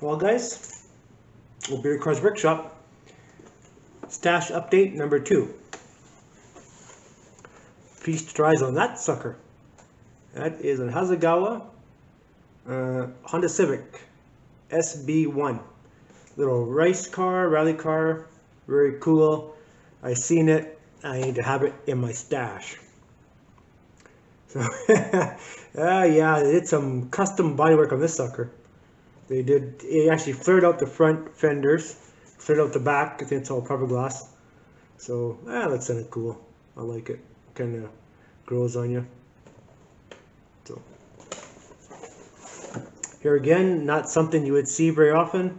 Well, guys, Beer Cars Workshop stash update number 2. Feast your eyes on that sucker. That is a Hasegawa Honda Civic SB1. Little race car, rally car, very cool. I seen it. I need to have it in my stash. So, yeah, they did some custom bodywork on this sucker. They actually flared out the front fenders, flared out the back. I think it's all fiberglass. So, that's kind of cool. I like it. Kind of grows on you. So, here again, not something you would see very often.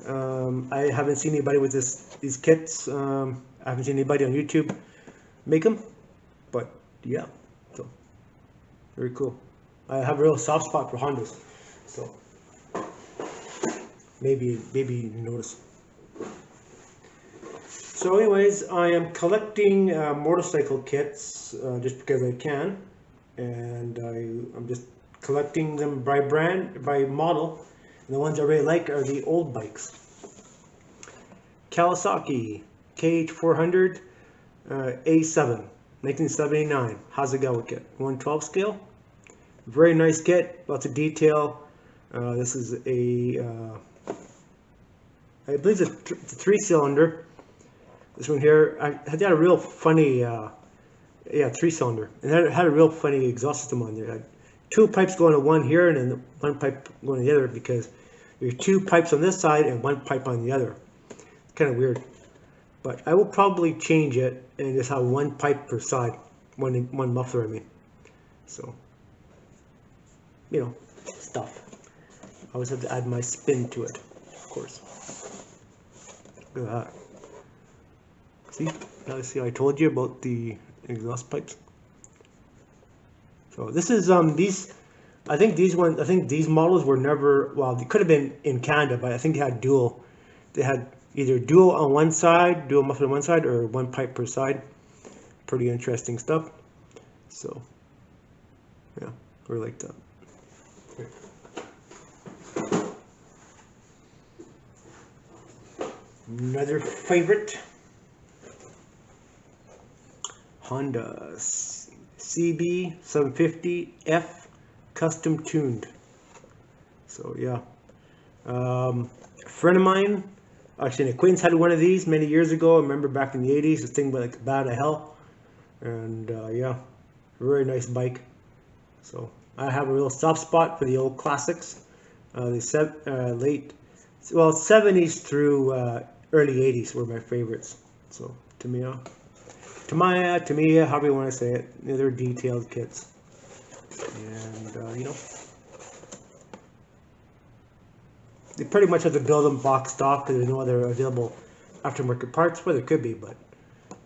I haven't seen anybody with these kits. I haven't seen anybody on YouTube make them, but yeah, so very cool. I have a real soft spot for Hondas, so maybe you notice. So anyways, I am collecting motorcycle kits just because I can, and I'm just collecting them by brand, by model. And the ones I really like are the old bikes. Kawasaki KH400 A7 1979 Hasegawa kit, 112 scale. Very nice kit, lots of detail. This is I believe it's a 3-cylinder. This one here, I had a real funny, 3-cylinder, and it had a real funny exhaust system on there. It had 2 pipes going to one here, and then 1 pipe going to the other, because there's 2 pipes on this side and 1 pipe on the other. It's kind of weird, but I will probably change it and just have 1 pipe per side, one muffler. I mean, so stuff. I always have to add my spin to it, of course. Look at that. See, I told you about the exhaust pipes. So this is I think these models were never, well, they could have been in Canada, but I think they had dual. They had either dual on one side, dual muffler on one side, or 1 pipe per side. Pretty interesting stuff. So yeah, we like that. Another favorite, Honda CB 750F custom tuned. So yeah, a friend of mine, actually an acquaintance, had one of these many years ago. I remember back in the 80s, this thing was like bad as hell, and yeah, very nice bike. So I have a real soft spot for the old classics, the late, well, 70s through early 80s were my favorites. So Tamiya, however you want to say it, they're detailed kits, and they pretty much have to build them box stock because there's no other available aftermarket parts. Well, there could be, but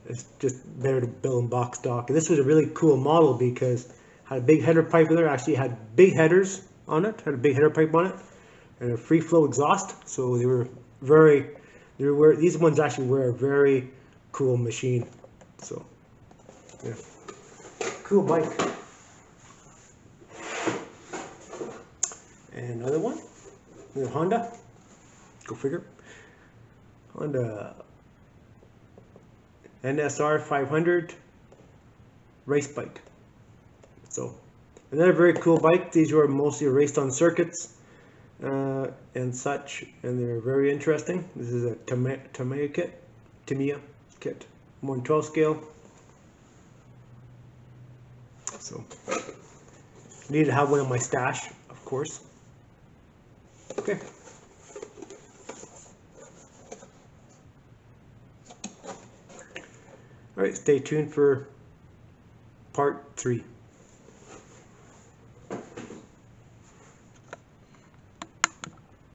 it's just better to build them box stock. And this was a really cool model because it had a big header pipe in there. Actually had big headers on it, had a big header pipe on it, and a free flow exhaust. So these ones actually were a very cool machine. So yeah, cool bike. And another one, the Honda, go figure, Honda NSR 500 race bike. So another very cool bike. These were mostly raced on circuits and such, and they're very interesting. This is a Tamiya kit, 112 scale. So need to have one in my stash, of course. Okay. All right, stay tuned for part 3.